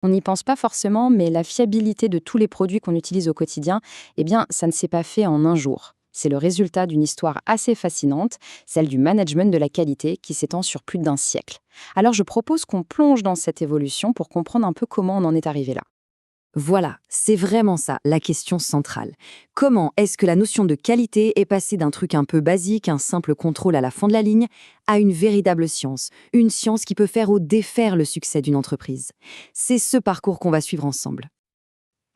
On n'y pense pas forcément, mais la fiabilité de tous les produits qu'on utilise au quotidien, eh bien, ça ne s'est pas fait en un jour. C'est le résultat d'une histoire assez fascinante, celle du management de la qualité qui s'étend sur plus d'un siècle. Alors je propose qu'on plonge dans cette évolution pour comprendre un peu comment on en est arrivé là. Voilà, c'est vraiment ça, la question centrale. Comment est-ce que la notion de qualité est passée d'un truc un peu basique, un simple contrôle à la fin de la ligne, à une véritable science, une science qui peut faire ou défaire le succès d'une entreprise? C'est ce parcours qu'on va suivre ensemble.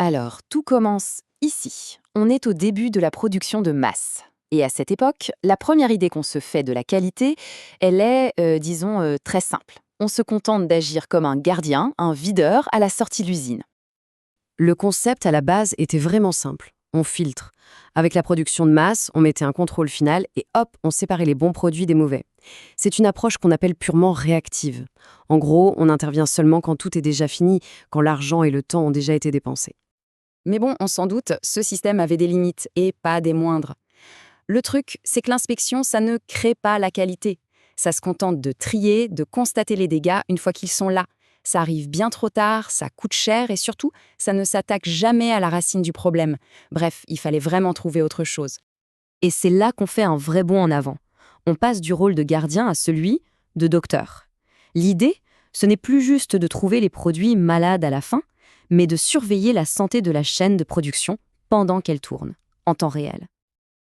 Alors, tout commence ici. On est au début de la production de masse. Et à cette époque, la première idée qu'on se fait de la qualité, elle est, disons, très simple. On se contente d'agir comme un gardien, un videur à la sortie de l'usine. Le concept à la base était vraiment simple. On filtre. Avec la production de masse, on mettait un contrôle final et hop, on séparait les bons produits des mauvais. C'est une approche qu'on appelle purement réactive. En gros, on intervient seulement quand tout est déjà fini, quand l'argent et le temps ont déjà été dépensés. Mais bon, on s'en doute, ce système avait des limites, et pas des moindres. Le truc, c'est que l'inspection, ça ne crée pas la qualité. Ça se contente de trier, de constater les dégâts une fois qu'ils sont là. Ça arrive bien trop tard, ça coûte cher et surtout, ça ne s'attaque jamais à la racine du problème. Bref, il fallait vraiment trouver autre chose. Et c'est là qu'on fait un vrai bond en avant. On passe du rôle de gardien à celui de docteur. L'idée, ce n'est plus juste de trouver les produits malades à la fin, mais de surveiller la santé de la chaîne de production pendant qu'elle tourne, en temps réel.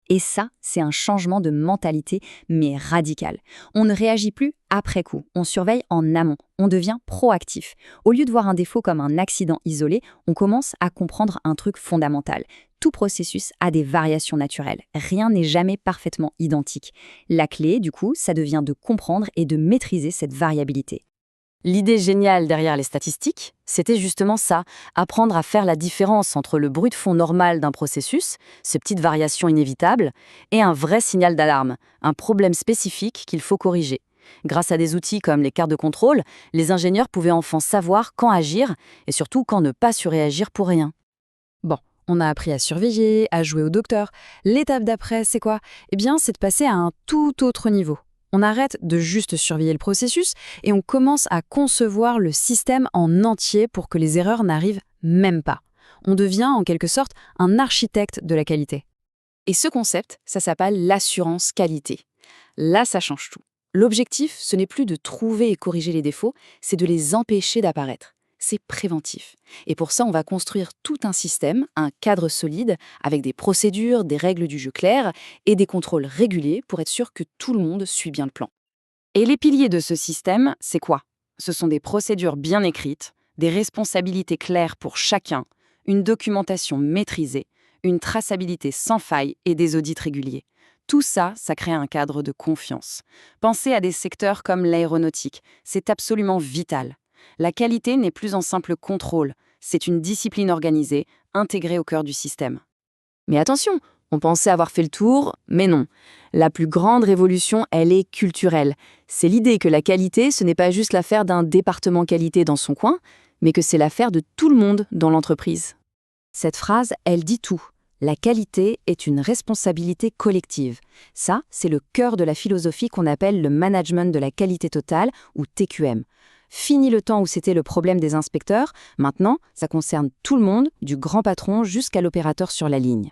Et ça, c'est un changement de mentalité, mais radical. On ne réagit plus après coup, on surveille en amont, on devient proactif. Au lieu de voir un défaut comme un accident isolé, on commence à comprendre un truc fondamental. Tout processus a des variations naturelles, rien n'est jamais parfaitement identique. La clé, du coup, ça devient de comprendre et de maîtriser cette variabilité. L'idée géniale derrière les statistiques, c'était justement ça, apprendre à faire la différence entre le bruit de fond normal d'un processus, ces petites variations inévitables, et un vrai signal d'alarme, un problème spécifique qu'il faut corriger. Grâce à des outils comme les cartes de contrôle, les ingénieurs pouvaient enfin savoir quand agir et surtout quand ne pas surréagir pour rien. Bon, on a appris à surveiller, à jouer au docteur. L'étape d'après, c'est quoi? Eh bien, c'est de passer à un tout autre niveau. On arrête de juste surveiller le processus et on commence à concevoir le système en entier pour que les erreurs n'arrivent même pas. On devient en quelque sorte un architecte de la qualité. Et ce concept, ça s'appelle l'assurance qualité. Là, ça change tout. L'objectif, ce n'est plus de trouver et corriger les défauts, c'est de les empêcher d'apparaître. C'est préventif. Et pour ça, on va construire tout un système, un cadre solide, avec des procédures, des règles du jeu claires et des contrôles réguliers pour être sûr que tout le monde suit bien le plan. Et les piliers de ce système, c'est quoi? Ce sont des procédures bien écrites, des responsabilités claires pour chacun, une documentation maîtrisée, une traçabilité sans faille et des audits réguliers. Tout ça, ça crée un cadre de confiance. Pensez à des secteurs comme l'aéronautique, c'est absolument vital. La qualité n'est plus un simple contrôle, c'est une discipline organisée, intégrée au cœur du système. Mais attention, on pensait avoir fait le tour, mais non. La plus grande révolution, elle est culturelle. C'est l'idée que la qualité, ce n'est pas juste l'affaire d'un département qualité dans son coin, mais que c'est l'affaire de tout le monde dans l'entreprise. Cette phrase, elle dit tout. La qualité est une responsabilité collective. Ça, c'est le cœur de la philosophie qu'on appelle le management de la qualité totale, ou TQM. Fini le temps où c'était le problème des inspecteurs, maintenant, ça concerne tout le monde, du grand patron jusqu'à l'opérateur sur la ligne.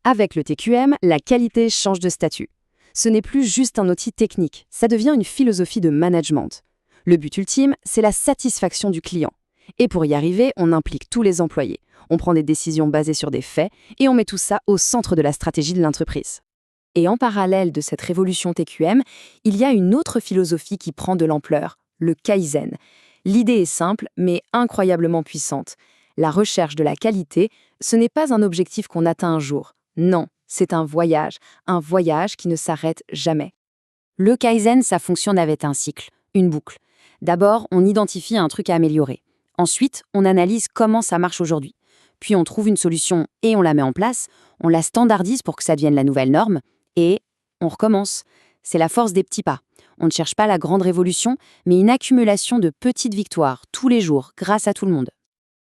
Avec le TQM, la qualité change de statut. Ce n'est plus juste un outil technique, ça devient une philosophie de management. Le but ultime, c'est la satisfaction du client. Et pour y arriver, on implique tous les employés. On prend des décisions basées sur des faits et on met tout ça au centre de la stratégie de l'entreprise. Et en parallèle de cette révolution TQM, il y a une autre philosophie qui prend de l'ampleur, le Kaizen. L'idée est simple, mais incroyablement puissante. La recherche de la qualité, ce n'est pas un objectif qu'on atteint un jour. Non, c'est un voyage qui ne s'arrête jamais. Le Kaizen, ça fonctionne avec un cycle, une boucle. D'abord, on identifie un truc à améliorer. Ensuite, on analyse comment ça marche aujourd'hui. Puis on trouve une solution et on la met en place, on la standardise pour que ça devienne la nouvelle norme, et on recommence. C'est la force des petits pas. On ne cherche pas la grande révolution, mais une accumulation de petites victoires, tous les jours, grâce à tout le monde.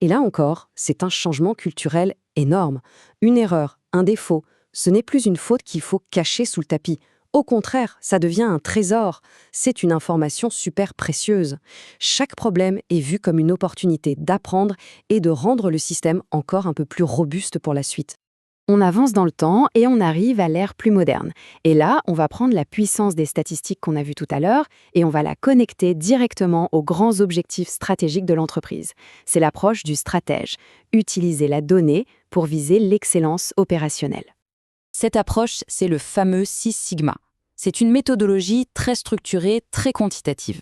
Et là encore, c'est un changement culturel énorme. Une erreur, un défaut, ce n'est plus une faute qu'il faut cacher sous le tapis. Au contraire, ça devient un trésor. C'est une information super précieuse. Chaque problème est vu comme une opportunité d'apprendre et de rendre le système encore un peu plus robuste pour la suite. On avance dans le temps et on arrive à l'ère plus moderne. Et là, on va prendre la puissance des statistiques qu'on a vues tout à l'heure et on va la connecter directement aux grands objectifs stratégiques de l'entreprise. C'est l'approche du stratège, utiliser la donnée pour viser l'excellence opérationnelle. Cette approche, c'est le fameux Six Sigma. C'est une méthodologie très structurée, très quantitative.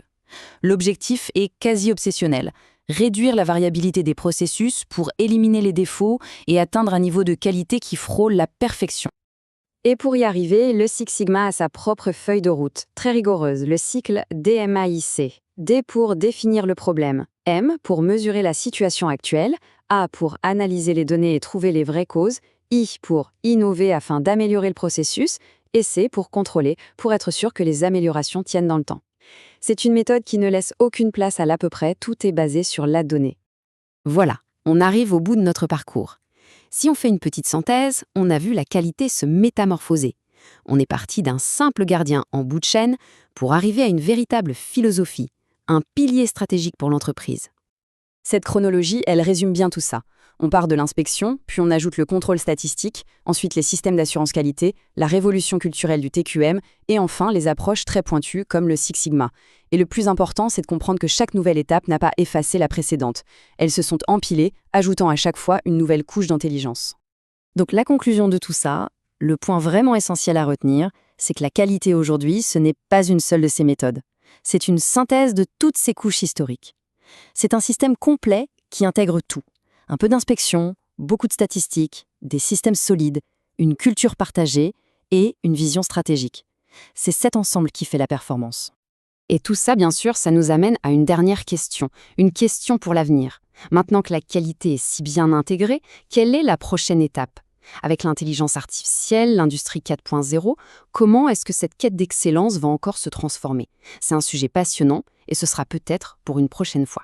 L'objectif est quasi obsessionnel: réduire la variabilité des processus pour éliminer les défauts et atteindre un niveau de qualité qui frôle la perfection. Et pour y arriver, le Six Sigma a sa propre feuille de route, très rigoureuse, le cycle DMAIC. D pour définir le problème, M pour mesurer la situation actuelle, A pour analyser les données et trouver les vraies causes, I pour innover afin d'améliorer le processus, et C pour contrôler, pour être sûr que les améliorations tiennent dans le temps. C'est une méthode qui ne laisse aucune place à l'à peu près, tout est basé sur la donnée. Voilà, on arrive au bout de notre parcours. Si on fait une petite synthèse, on a vu la qualité se métamorphoser. On est parti d'un simple gardien en bout de chaîne pour arriver à une véritable philosophie, un pilier stratégique pour l'entreprise. Cette chronologie, elle résume bien tout ça. On part de l'inspection, puis on ajoute le contrôle statistique, ensuite les systèmes d'assurance qualité, la révolution culturelle du TQM, et enfin les approches très pointues comme le Six Sigma. Et le plus important, c'est de comprendre que chaque nouvelle étape n'a pas effacé la précédente. Elles se sont empilées, ajoutant à chaque fois une nouvelle couche d'intelligence. Donc la conclusion de tout ça, le point vraiment essentiel à retenir, c'est que la qualité aujourd'hui, ce n'est pas une seule de ces méthodes. C'est une synthèse de toutes ces couches historiques. C'est un système complet qui intègre tout. Un peu d'inspection, beaucoup de statistiques, des systèmes solides, une culture partagée et une vision stratégique. C'est cet ensemble qui fait la performance. Et tout ça, bien sûr, ça nous amène à une dernière question, une question pour l'avenir. Maintenant que la qualité est si bien intégrée, quelle est la prochaine étape ? Avec l'intelligence artificielle, l'industrie 4.0, comment est-ce que cette quête d'excellence va encore se transformer ? C'est un sujet passionnant et ce sera peut-être pour une prochaine fois.